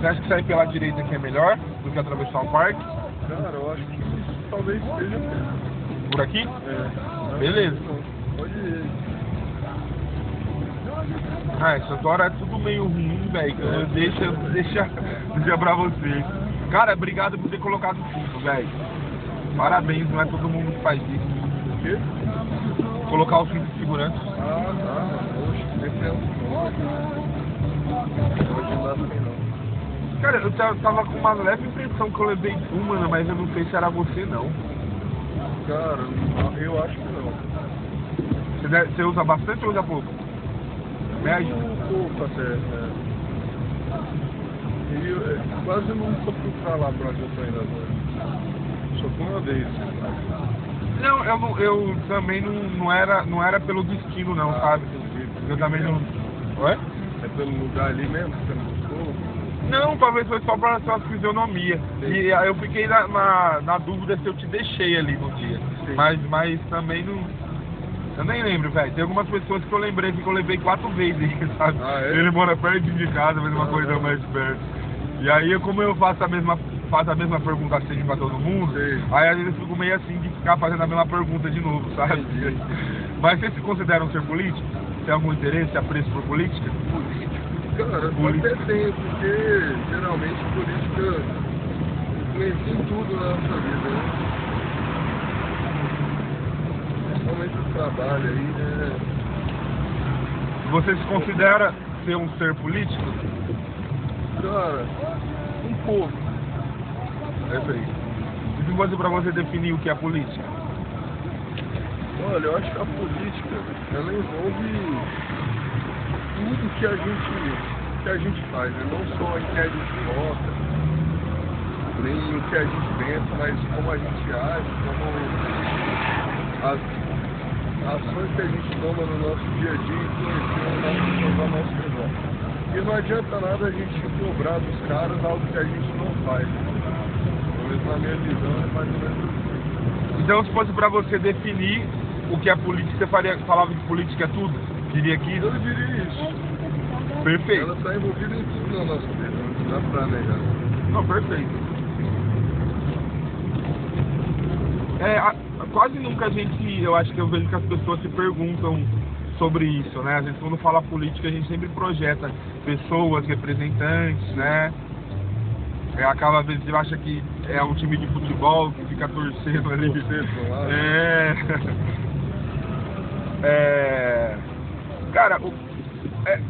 Você acha que sair pela direita aqui é melhor do que atravessar um parque? Cara, eu acho que talvez seja Por aqui? É. Beleza. Pode ir. Ah, essa hora é tudo meio ruim, velho. Deixa pra você. Cara, obrigado por ter colocado tudo, velho. Parabéns, não é todo mundo que faz isso. O quê? Colocar o cinto de segurança. Ah, tá. Poxa, depende. Pode andar assim não. Cara, eu tava com uma leve impressão que eu levei uma, mas eu não sei se era você, não. Cara, eu acho que não. Você usa bastante ou usa pouco? Médio? Pouco até, E eu quase não tô pra lá pra onde eu tô indo agora. Só foi uma vez. Não, eu também não era pelo destino, não, sabe? Eu também não... Oi? É pelo lugar ali mesmo? Pelo povo? Não, talvez foi só pra sua fisionomia. E aí eu fiquei na dúvida se eu te deixei ali no dia. Mas também não... Eu nem lembro, velho. Tem algumas pessoas que eu lembrei que eu levei 4 vezes, sabe? Ah, é? Ele mora perto de casa, fez uma coisa mais perto. E aí, como eu faço a mesma pergunta sempre pra todo mundo, aí às vezes eu fico meio assim de ficar fazendo a mesma pergunta de novo, sabe? Mas vocês se consideram ser políticos? Tem algum interesse, apreço por política? Cara, até tem, porque geralmente política influencia em tudo na nossa vida, né? Principalmente o trabalho aí, né? Você se considera ser um ser político? Cara, um pouco. Perfeito. E se fosse pra você definir o que é política? Olha, eu acho que a política, ela envolve tudo que a gente faz, né? Não só em que a gente vota, nem o que a gente pensa, mas como a gente age, como as ações que a gente toma no nosso dia a dia influenciam o nosso redor. E não adianta nada a gente cobrar dos caras algo que a gente não faz. Pelo menos na minha visão é mais ou menos assim. Então, se fosse pra você definir o que é política, você falava que política é tudo? Diria que isso? Eu diria isso. Perfeito. Ela está envolvida em tudo na nossa vida, não dá pra negar. Não, perfeito. Quase nunca eu acho que eu vejo que as pessoas se perguntam sobre isso, né? A gente, quando fala política, a gente sempre projeta pessoas, representantes, né? Acaba, às vezes, eu acho que é um time de futebol que fica torcendo ali. Cara,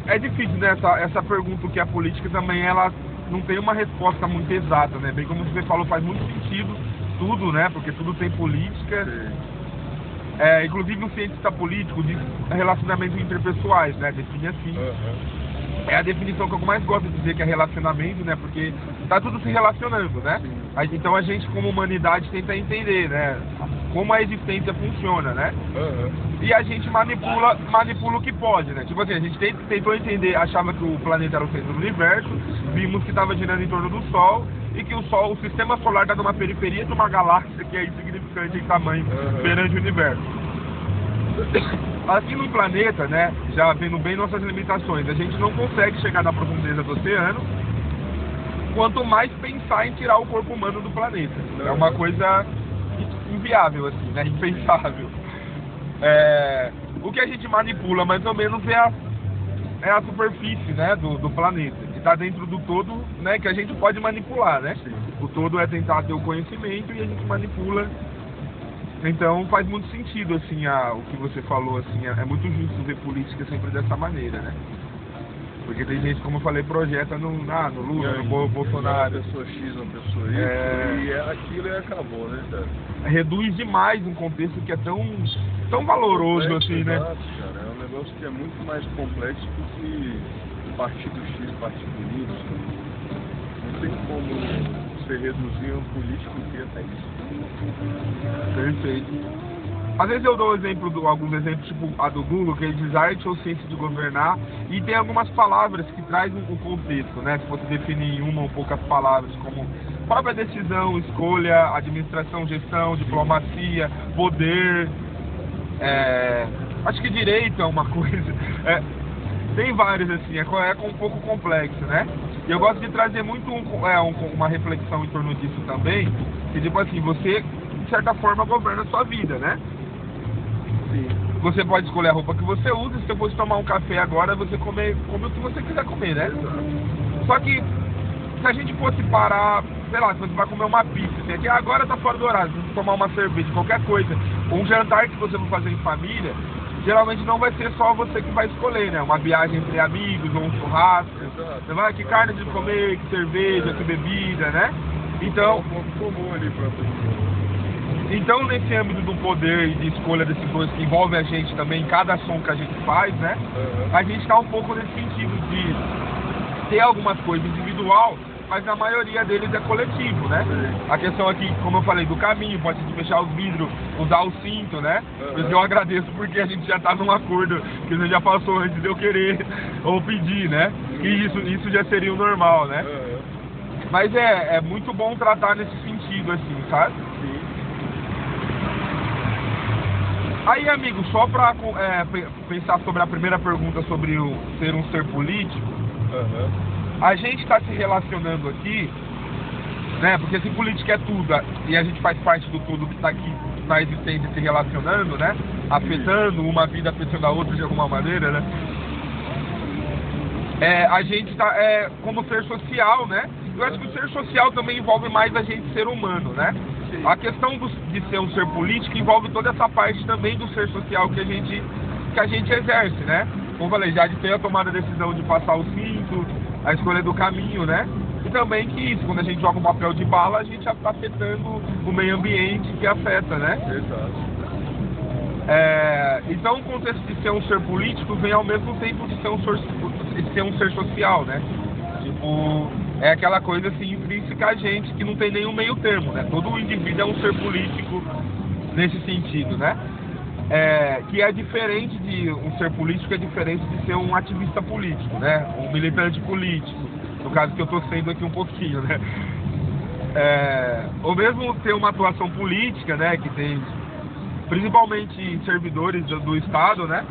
é difícil, né? Essa pergunta, o que é a política, também ela não tem uma resposta muito exata, né? Bem como você falou, faz muito sentido tudo, né? Porque tudo tem política. Inclusive um cientista político diz relacionamentos interpessoais, né? Define assim. É a definição que eu mais gosto de dizer, que é relacionamento, né? Porque tá tudo se relacionando, né? Então a gente, como humanidade, tenta entender, né? Como a existência funciona, né? E a gente manipula o que pode, né? Tipo assim, a gente tentou entender, achava que o planeta era o centro do universo, vimos que estava girando em torno do Sol e que o sistema solar está numa periferia de uma galáxia que é insignificante em tamanho perante o universo. Aqui no planeta, né, já vendo bem nossas limitações, a gente não consegue chegar na profundeza do oceano, quanto mais pensar em tirar o corpo humano do planeta. É uma coisa inviável, assim, né, impensável. O que a gente manipula, mais ou menos, é a superfície, né, do planeta, que está dentro do todo, né, que a gente pode manipular, né? O todo é tentar ter o conhecimento e a gente manipula. Então faz muito sentido, assim, o que você falou, assim, é muito justo ver política sempre dessa maneira, né? Porque tem gente, como eu falei, projeta no Lula, no Bolsonaro. Uma pessoa X, uma pessoa Y, e aquilo acabou, né, cara? Reduz demais um contexto que é tão valoroso, assim, né? Exato, cara, é um negócio que é muito mais complexo do que partido X, partido Y. Não tem como você reduzir um político inteiro a isso. Perfeito. Às vezes eu dou alguns exemplos, tipo a do Google, que ele diz arte ou ciência de governar, e tem algumas palavras que trazem um contexto, né? Se fosse definir em uma ou poucas palavras, como própria decisão, escolha, administração, gestão, diplomacia, poder, acho que direito é uma coisa, tem vários, assim, é um pouco complexo, né? E eu gosto de trazer muito uma reflexão em torno disso também, que tipo assim, você, de certa forma, governa a sua vida, né? Sim. Você pode escolher a roupa que você usa, se você fosse tomar um café agora, você come o que você quiser comer, né? Só que, se a gente fosse parar, sei lá, se você vai comer uma pizza, assim, que agora tá fora do horário, se você tomar uma cerveja, qualquer coisa, um jantar que você for fazer em família, geralmente não vai ser só você que vai escolher, né? Uma viagem entre amigos, ou um churrasco. Você vai, que carne de comer, que cerveja, que bebida, né? Então, então, nesse âmbito do poder e de escolha decisões que envolve a gente também, em cada ação que a gente faz, né? A gente está um pouco nesse sentido de ter algumas coisas individual, mas a maioria deles é coletivo, né? A questão aqui, como eu falei, do caminho, pode ser fechar os vidros, usar o cinto, né? Por isso que eu agradeço, porque a gente já tá num acordo que você já passou antes de eu querer ou pedir, né? Que isso já seria o normal, né? Mas é muito bom tratar nesse sentido, assim, sabe? Aí, amigo, só pra pensar sobre a primeira pergunta sobre o ser um ser político, a gente está se relacionando aqui, né? Porque se política é tudo e a gente faz parte do todo que está aqui na existência se relacionando, né? Afetando uma vida, afetando a outra de alguma maneira, né? A gente está como ser social, né? Eu acho que o ser social também envolve mais a gente ser humano, né? A questão de ser um ser político envolve toda essa parte também do ser social que a gente exerce, né? Como eu falei, já de ter a tomada da decisão de passar o cinto, a escolha do caminho, né? E também que isso, quando a gente joga um papel de bala, a gente já está afetando o meio ambiente que afeta, né? Exato. Então o contexto de ser um ser político vem ao mesmo tempo de ser um ser social, né? Tipo, é aquela coisa assim, intrínseca a gente, que não tem nenhum meio termo, né? Todo indivíduo é um ser político nesse sentido, né? Que é diferente de um ser político, é diferente de ser um ativista político, né? Um militante político, no caso que eu estou sendo aqui um pouquinho, né? Ou mesmo ter uma atuação política, né? Que tem principalmente servidores do Estado, né?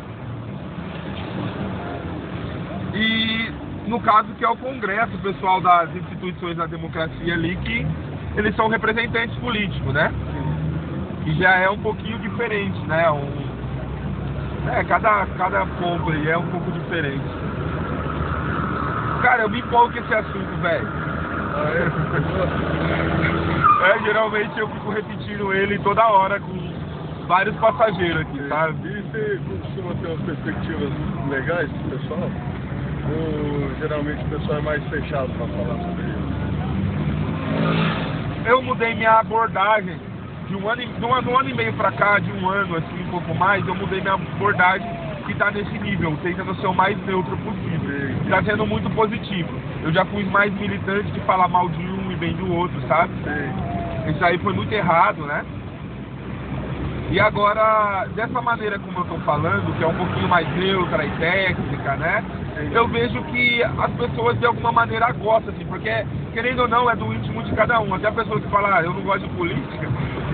E no caso que é o Congresso, o pessoal das instituições da democracia ali, que eles são representantes políticos, né? Que já é um pouquinho diferente, né? Cada ponto aí é um pouco diferente. Cara, eu me empolgo com esse assunto, velho. Geralmente eu fico repetindo ele toda hora com vários passageiros aqui, sabe? E você costuma ter umas perspectivas legais pro pessoal? Ou geralmente o pessoal é mais fechado para falar sobre isso? Eu mudei minha abordagem de um ano e meio pra cá, de um ano, assim, um pouco mais, eu mudei minha abordagem que tá nesse nível, tentando ser o mais neutro possível. Tá sendo muito positivo. Eu já fui mais militante de falar mal de um e bem do outro, sabe? Isso aí foi muito errado, né? E agora, dessa maneira como eu tô falando, que é um pouquinho mais neutra e técnica, né? Eu vejo que as pessoas de alguma maneira gostam, assim, porque, querendo ou não, é do íntimo de cada um. Até a pessoa que fala, eu não gosto de política,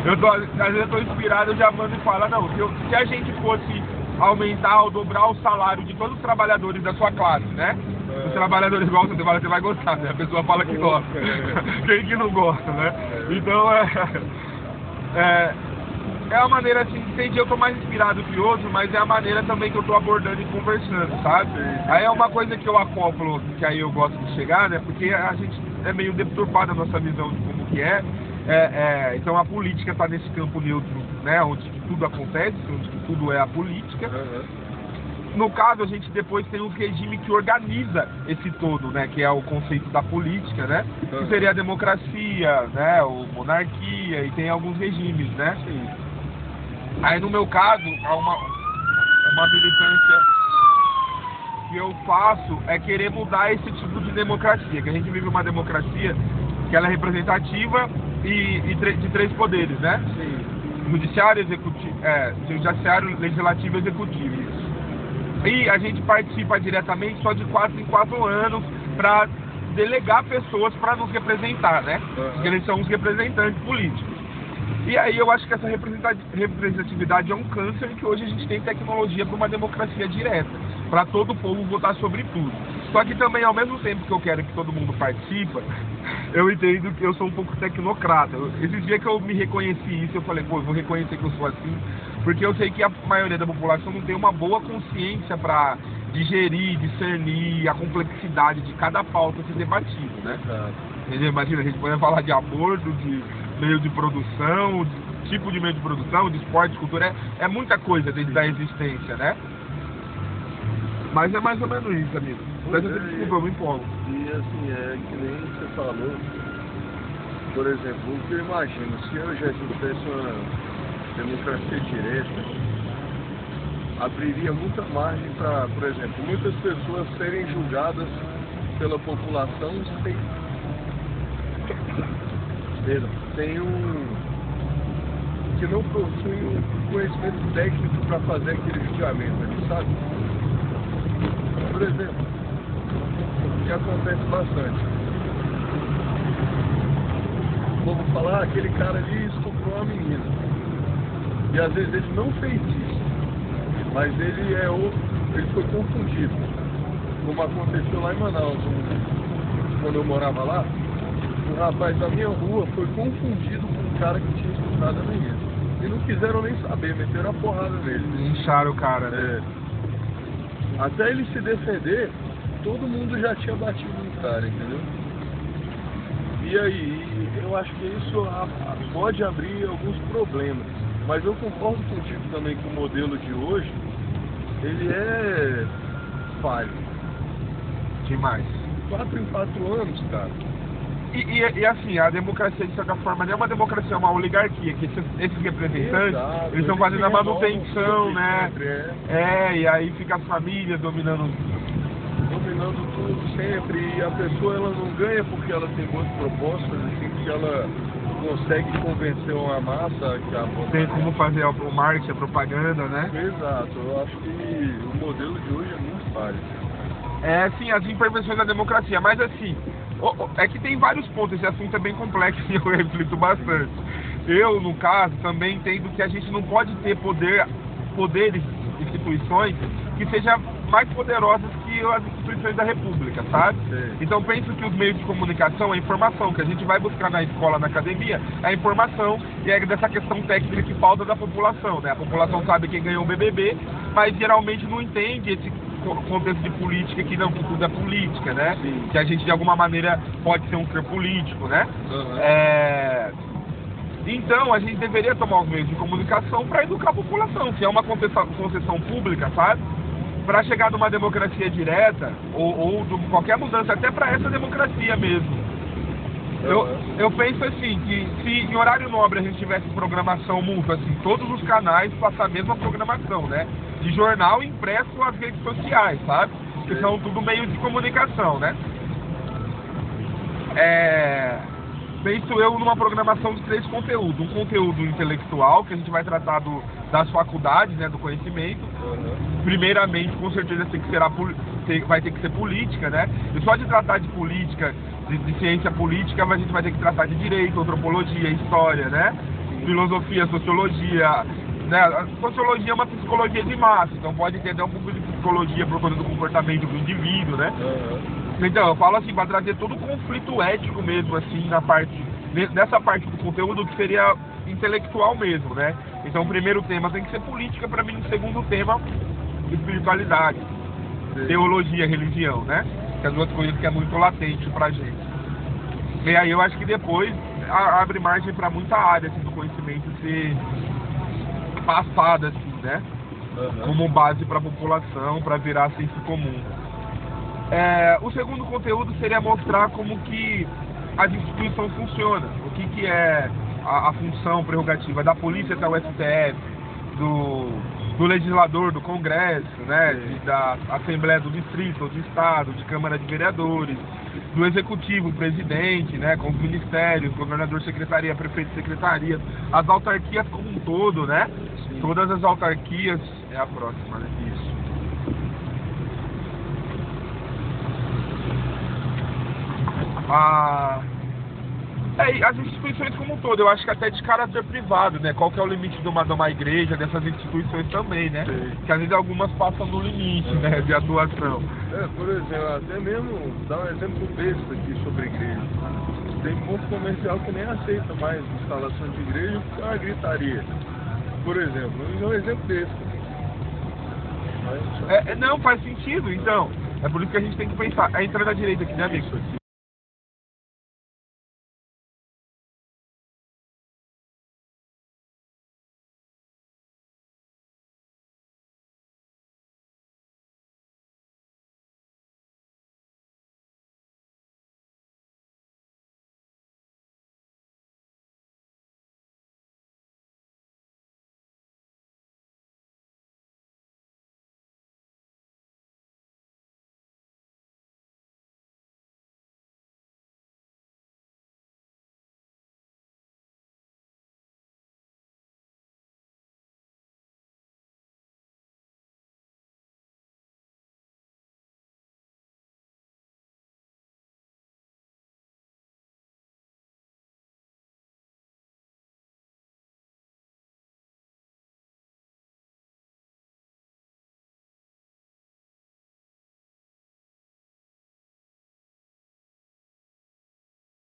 às vezes eu tô inspirado, eu já mando e falo, não, se a gente fosse aumentar ou dobrar o salário de todos os trabalhadores da sua classe, né? Os trabalhadores gostam, você vai gostar, né? A pessoa fala que gosta. Quem que não gosta, né? Então, é uma maneira assim, tem dia eu tô mais inspirado que outro, mas é a maneira também que eu tô abordando e conversando, sabe? Aí é uma coisa que eu acoplo, que aí eu gosto de chegar, né? Porque a gente é meio deturpada a nossa visão de como que é. Então a política tá nesse campo neutro, né? Onde tudo acontece, onde tudo é a política. No caso, a gente depois tem um regime que organiza esse todo, né? Que é o conceito da política, né? Que seria a democracia, né? Ou monarquia, e tem alguns regimes, né? Aí no meu caso, uma militância que eu faço é querer mudar esse tipo de democracia, que a gente vive uma democracia que ela é representativa e de três poderes, né? Judiciário, judiciário, legislativo e executivo. E a gente participa diretamente só de 4 em 4 anos para delegar pessoas para nos representar, né? Porque eles são os representantes políticos. E aí eu acho que essa representatividade é um câncer que hoje a gente tem tecnologia para uma democracia direta, para todo o povo votar sobre tudo. Só que também, ao mesmo tempo que eu quero que todo mundo participe, eu entendo que eu sou um pouco tecnocrata. Esse dia que eu me reconheci isso, eu falei, pô, eu vou reconhecer que eu sou assim, porque eu sei que a maioria da população não tem uma boa consciência para digerir, discernir a complexidade de cada pauta a ser debatido, né? Entendeu? Imagina, a gente pode falar de aborto, de meio de produção, de tipo de meio de produção, de esporte, de cultura, é muita coisa dentro da existência, né? Mas é mais ou menos isso, amigo. Mas desculpa, eu me empolgo. E assim, é que nem você falou, por exemplo, o que eu imagino, se eu já tivesse uma democracia direta, abriria muita margem para, por exemplo, muitas pessoas serem julgadas pela população sem que não possui um conhecimento técnico para fazer aquele julgamento ali, sabe? Por exemplo, o que acontece bastante. Vamos falar, aquele cara ali estuprou uma menina. E às vezes ele não fez isso, mas ele foi confundido. Como aconteceu lá em Manaus, quando eu morava lá, um rapaz da minha rua foi confundido com um cara que tinha estuprado a menina. E não quiseram nem saber, meteram a porrada nele. Incharam o cara, né? Até ele se defender, todo mundo já tinha batido no cara, entendeu? E aí, eu acho que isso pode abrir alguns problemas. Mas eu concordo contigo também que o modelo de hoje, ele é falho. Demais. 4 em 4 anos, cara. E assim, a democracia de certa forma não é uma democracia, é uma oligarquia, que esses representantes, eles estão fazendo a manutenção, né? E aí fica as famílias dominando tudo sempre, e a pessoa ela não ganha porque ela tem boas propostas, assim, que ela consegue convencer uma massa que a tem como fazer o marketing, a propaganda, né? Exato, eu acho que o modelo de hoje é muito falho. Sim, as imperfeições da democracia, mas assim, é que tem vários pontos, esse assunto é bem complexo e eu reflito bastante. Eu, no caso, também entendo que a gente não pode ter poderes, instituições, que sejam mais poderosas que as instituições da República, sabe? Sim. Então penso que os meios de comunicação, a informação que a gente vai buscar na escola, na academia, é a informação e é dessa questão técnica que falta da população, né? A população sabe quem ganhou o BBB, mas geralmente não entende esse contexto de política, que não, que tudo é política, né? Sim. Que a gente de alguma maneira pode ser um ser político, né? Então a gente deveria tomar os meios de comunicação para educar a população, que é uma concessão pública, sabe? Para chegar numa democracia direta ou de qualquer mudança, até para essa democracia mesmo. Eu penso assim, que se em horário nobre a gente tivesse programação mútua, assim, todos os canais passam a mesma programação, né? De jornal impresso às redes sociais, sabe? Que são tudo meios de comunicação, né? Penso eu numa programação de 3 conteúdos. Um conteúdo intelectual, que a gente vai tratar das faculdades, né, do conhecimento. Primeiramente, com certeza vai ter que ser política, né? E só de tratar de política, de ciência política, mas a gente vai ter que tratar de direito, antropologia, história, né? Filosofia, sociologia, né? A sociologia é uma psicologia de massa, então pode ter até um pouco de psicologia por conta do comportamento do indivíduo, né? Então, eu falo assim, para trazer todo o conflito ético mesmo, assim, nessa parte do conteúdo que seria intelectual mesmo, né? Então, o primeiro tema tem que ser política, para mim, o segundo tema, espiritualidade, teologia, religião, né? Que as duas coisas que é muito latente pra gente. E aí eu acho que depois abre margem para muita área assim, do conhecimento ser passada, assim, né? Como base para a população, para virar senso comum. O segundo conteúdo seria mostrar como que as instituições funcionam, o que é a função prerrogativa da polícia até o STF, do legislador, do Congresso, né, da Assembleia do Distrito, ou do Estado, de Câmara de Vereadores, do Executivo, o presidente, né, com os ministérios, governador, secretaria, prefeito, secretaria, as autarquias como um todo, né? Sim. Todas as autarquias. É a próxima, né? Isso. E as instituições como um todo, eu acho que até de caráter privado, né? Qual que é o limite de uma igreja, dessas instituições também, né? Sim. Que às vezes algumas passam no limite, né, de atuação. Por exemplo, até mesmo, dar um exemplo besta aqui sobre igreja. Tem ponto comercial que nem aceita mais instalação de igreja porque é uma gritaria. Por exemplo, é um exemplo besta. Mas... Não, faz sentido, então. É por isso que a gente tem que pensar. Entra na direita aqui, né, amigo?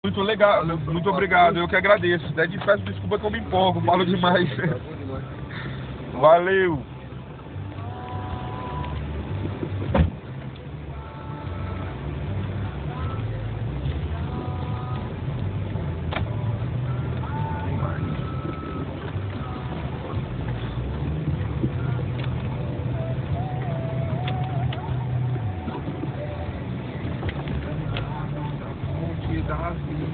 Muito legal, muito obrigado, eu que agradeço. Até de peço desculpa que eu me empolgo, falo demais. Valeu! Da vida,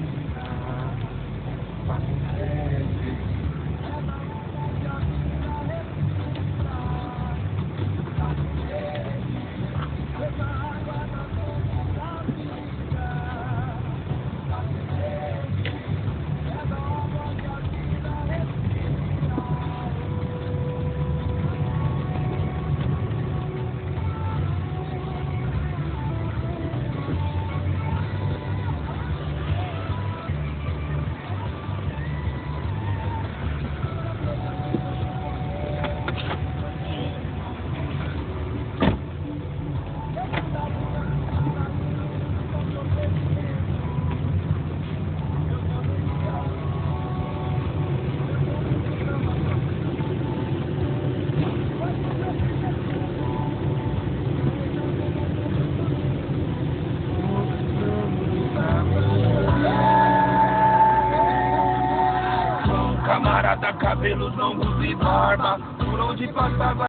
camarada, cabelos longos e barba, por onde passava